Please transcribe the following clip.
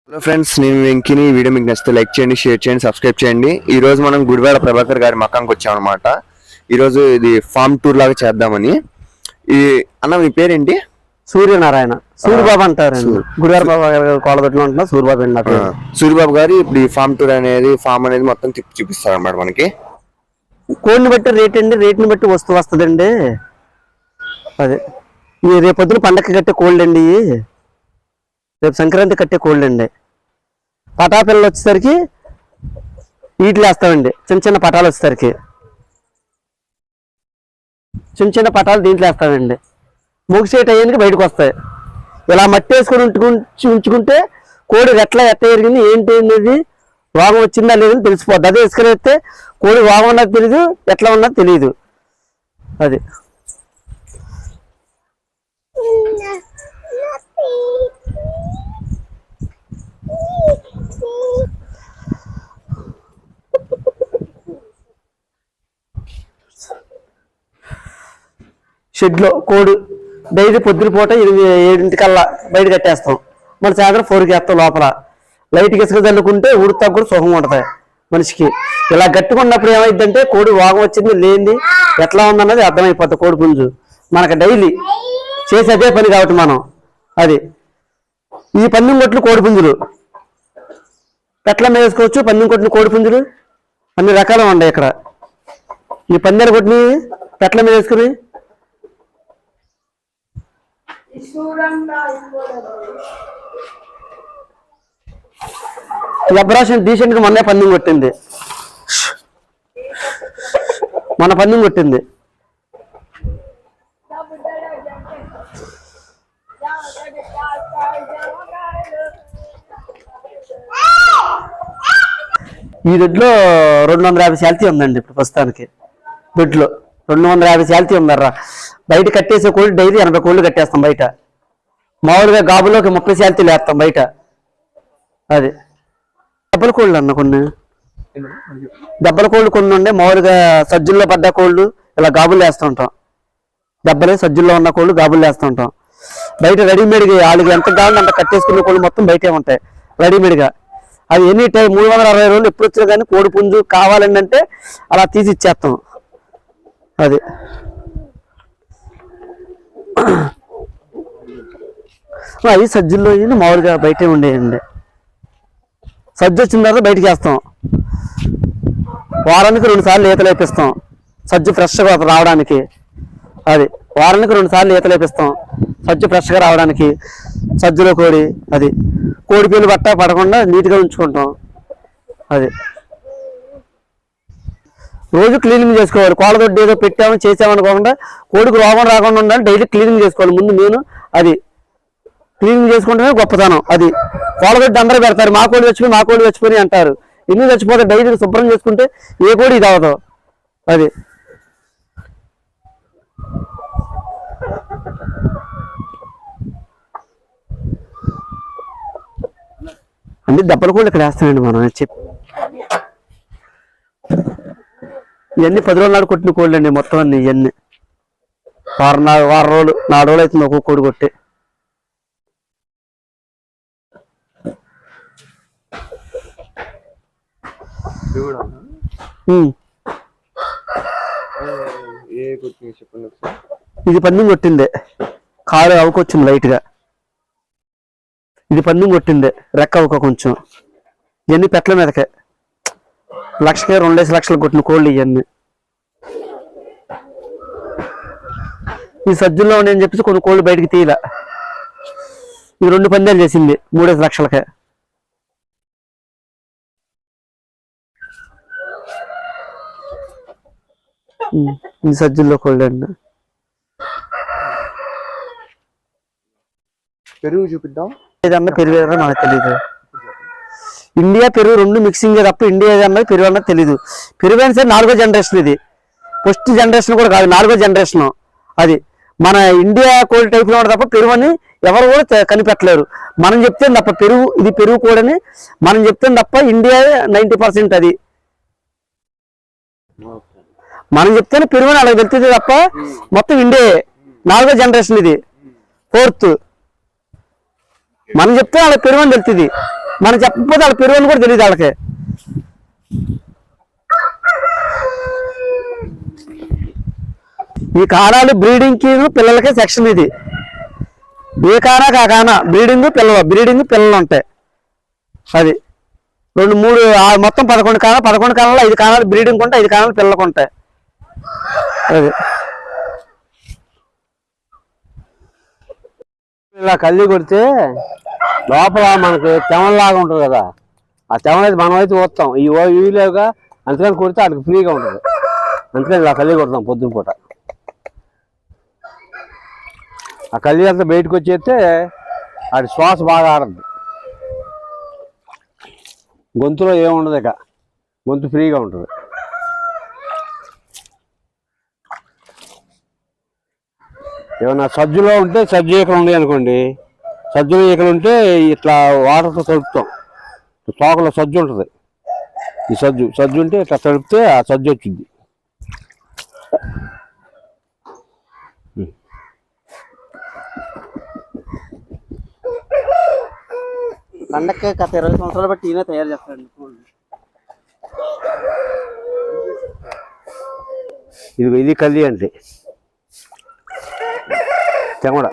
Hello friends, నేను వెంకిని. Video మీకు నచ్చితే లైక్ చేయండి, షేర్ చేయండి, సబ్స్క్రైబ్ చేయండి. ఈ రోజు మనం గుడివాడ ప్రభాకర్ గారి మకాంకి వచ్చామన్నమాట. ఈరోజు ఇది ఫామ్ టూర్ లాగా చేద్దామని. ఈ అన్న మీ పేరేంటి? సూర్యనారాయణ, సూర్యబాబు అంటారు. గుడివాడ ప్రభాకర్ కోలబెట్లో ఉంటున్నా సూర్యబాబు అండి. సూర్యబాబు గారు ఇప్పుడు ఈ ఫామ్ టూర్ అనేది మొత్తం తిప్పి చూపిస్తారు అన్నమాట మనకి. కోడిని బట్టి రేట్ అండి, రేట్ని బట్టి వస్తువు వస్తుందండి. అదే ఈ రేపొద్దున పండగకి కట్టే కోల్డ్ అండి, రేపు సంక్రాంతి కట్టే కోల్డ్ అండి. పటాపిల్లలు వచ్చేసరికి వీటిలో వేస్తామండి. చిన్న చిన్న పటాలు వచ్చేసరికి చిన్న చిన్న పటాలు దీంట్లో వేస్తామండి. ముగిసేట అయ్యేందుకు బయటకు వస్తాయి. ఇలా మట్టి వేసుకొని ఉంచుకుంటే కోడి ఎట్లా ఎరిగింది ఏంటి అనేది, రోగం వచ్చిందా లేదని తెలిసిపోద్ది. అదే ఇసుకలు వేస్తే కోడి రోగం ఉన్నది తెలియదు, ఎట్లా ఉన్నది తెలియదు. అది షెడ్లో కోడి డైలీ పొద్దున పూట 7 బయట కట్టేస్తాం. మన సాయంత్రం 4కి వేస్తాం. లోపల లైట్కి ఇసుక చల్లుకుంటే ఉడతా కూడా సుఖంగా ఉంటుంది మనిషికి. ఇలా గట్టుకున్నప్పుడు ఏమైందంటే కోడి వాగం వచ్చింది లేనిది ఎట్లా ఉందన్నది అర్థమైపోతుంది. కోడి పుంజు మనకు డైలీ చేసి అదే పని కాబట్టి మనం అది ఈ పందెం కొట్లు కోడి పుంజులు ఎట్లా వేసుకోవచ్చు. పందెం కొట్టిన కోడి పుంజులు అన్ని రకాలు ఉన్నాయి ఇక్కడ. ఈ పందెలు కొట్టిన ఎట్ల మీద వేసుకుని అబ్రాషన్ డీసెంట్ గా మొన్నే పందెం కొట్టింది. మన పందెం కొట్టింది. ఈ దొడ్లో 250 శాలరీ ఉందండి ఇప్పుడు ప్రస్తుతానికి. దొడ్లో 250 శాలరీ ఉందర్రా. బయట కట్టేసే కోళ్ళు డైలీ 80 కోళ్ళు కట్టేస్తాం బయట. మామూలుగా గాబులోకి 30 శాలరీలు వేస్తాం బయట. అది దెబ్బల కోళ్ళు అన్న కొన్ని దెబ్బల కోళ్ళు కొన్ని ఉండే. మామూలుగా సజ్జుల్లో పడ్డ కోళ్ళు ఇలా గాబులు వేస్తుంటాం. దెబ్బలే సజ్జుల్లో ఉన్న కోళ్ళు గాబులు వేస్తుంటాం. బయట రెడీమేడ్గా వాళ్ళకి ఎంత కావాలంటే అంత కట్టేసుకునే కోళ్ళు మొత్తం బయటే ఉంటాయి రెడీమేడ్గా. అది ఎనీ టైం 360 రోజులు ఎప్పుడు వచ్చినా కానీ కోడి పుంజు కావాలండి అంటే అలా తీసి ఇచ్చేస్తాం. అది అవి సజ్జుల్లో మామూలుగా బయటే ఉండేయండి. సజ్జు వచ్చిన తర్వాత బయటికి వేస్తాం. వారానికి 2 సార్లు ఈతలు వేపిస్తాం సజ్జు ఫ్రెష్గా రావడానికి. అది వారానికి 2 సార్లు ఈతలు వేపిస్తాం సజ్జు ఫ్రెష్గా రావడానికి. సజ్జులో కోడి అది కోడి పిల్లు బట్ట పడకుండా నీట్గా ఉంచుకుంటాం. అది రోజు క్లీనింగ్ చేసుకోవాలి. కోళ్ళదొడ్డి ఏదో పెట్టామని చేసామనుకోకుండా కోడికి రోగం రాకుండా ఉండాలి. డైలీ క్లీనింగ్ చేసుకోవాలి ముందు. నేను అది క్లీనింగ్ చేసుకుంటేనే గొప్పతనం. అది కోళ్ళదొడ్డి అందరూ పెడతారు, మా కోడి చచ్చిపోయి అంటారు. ఎందుకు చచ్చిపోతే డైలీ శుభ్రం చేసుకుంటే ఏ కోడి ఇది అవ్వదు. అది అంటే దెబ్బలు కూడా ఇక్కడ వేస్తామండి మనం. చెప్పి ఇవన్నీ 10 రోజుల నాడు కొట్టిన కోళ్ళు అండి మొత్తం అన్ని. ఇవన్నీ వారం రోజులు 4 రోజులు అవుతుంది ఒక్కొక్క కోడి కొట్టి. ఇది పందెం కొట్టిందే, కారు అవకొచ్చింది లైట్ గా. ఇది పందెం కొట్టిందే, రెక్క అవక కొంచెం. ఇవన్నీ పెట్ల మీదకే 1,2 లక్షలు కొట్టిన కోళ్ళు ఇవన్నీ. ఈ సజ్జుల్లో ఉండని చెప్పేసి కొన్ని కోళ్ళు బయటికి తీయలే. ఈ 2 పందాలు చేసింది 3 లక్షలకే. ఈ సజ్జుల్లో కోళ్ళు అండి. పెరుగు చూపిద్దాం. ఏదన్నా పెరుగు ఏదన్నా మనకు తెలియదు. ఇండియా పెరుగు 2 మిక్సింగ్ తప్ప ఇండియా ఏదన్నది పెరుగు అన్నది తెలీదు. పెరుగు అయినా సరే 4వ జనరేషన్. ఇది ఫస్ట్ జనరేషన్ కూడా కాదు, 4వ జనరేషన్. అది మన ఇండియా కోడి టైప్ లో తప్ప పెరుగు అని ఎవరు కూడా కనిపెట్టలేరు. మనం చెప్తే తప్ప పెరుగు ఇది పెరుగు కోడని మనం చెప్తే తప్ప ఇండియా 90% అది మనం చెప్తేనే పెరుగు అని అలాగే వెళ్తుంది తప్ప మొత్తం ఇండియా 4వ జనరేషన్. ఇది 4th. మనం చెప్తే వాళ్ళకి పెరుగు అని తెలుస్తుంది. మనం చెప్పకపోతే వాళ్ళ పెరుగు కూడా తెలియదు వాళ్ళకి. ఈ కారాలు బ్రీడింగ్ కి పిల్లలకి సెక్షన్ ఇది. ఏ కానా కా కానా బ్రీడింగ్ పిల్లలు ఉంటాయి. అది 2, 3 మొత్తం 11 కానాలు. 11 కానాలు 5 కానాలు బ్రీడింగ్ ఉంటాయి, 5 కానాలు పిల్లలకు ఉంటాయి. అది ఇలా కల్లి కొడితే లోపల మనకి తెమలాగా ఉంటుంది కదా, ఆ తెమలైతే మనం అయితే వస్తాం ఈ వీలేగా, అందుకని కొడితే వాటికి ఫ్రీగా ఉంటుంది. అందుకని ఇలా కల్లి కొడతాం పొద్దున పూట. ఆ కల్లి అంతా బయటకు వచ్చేస్తే వాటి శ్వాస బాగా ఆడద్దు, గొంతులో ఏముండదు, ఇక గొంతు ఫ్రీగా ఉంటుంది. ఏమన్నా సజ్జులో ఉంటే సజ్జు ఈకలు ఉన్నాయి అనుకోండి, సజ్జులో ఈకలు ఉంటే ఇట్లా వాటర్తో తడుపుతాం. తోకలో సజ్జు ఉంటుంది, ఈ సజ్జు ఉంటే ఇట్లా తడిపితే ఆ సజ్జు వచ్చింది. పండక్కి గత 20 సంవత్సరాలు బట్టి ఈయన తయారు చేస్తాడు. ఇది కల్లి అంటే తెమడ.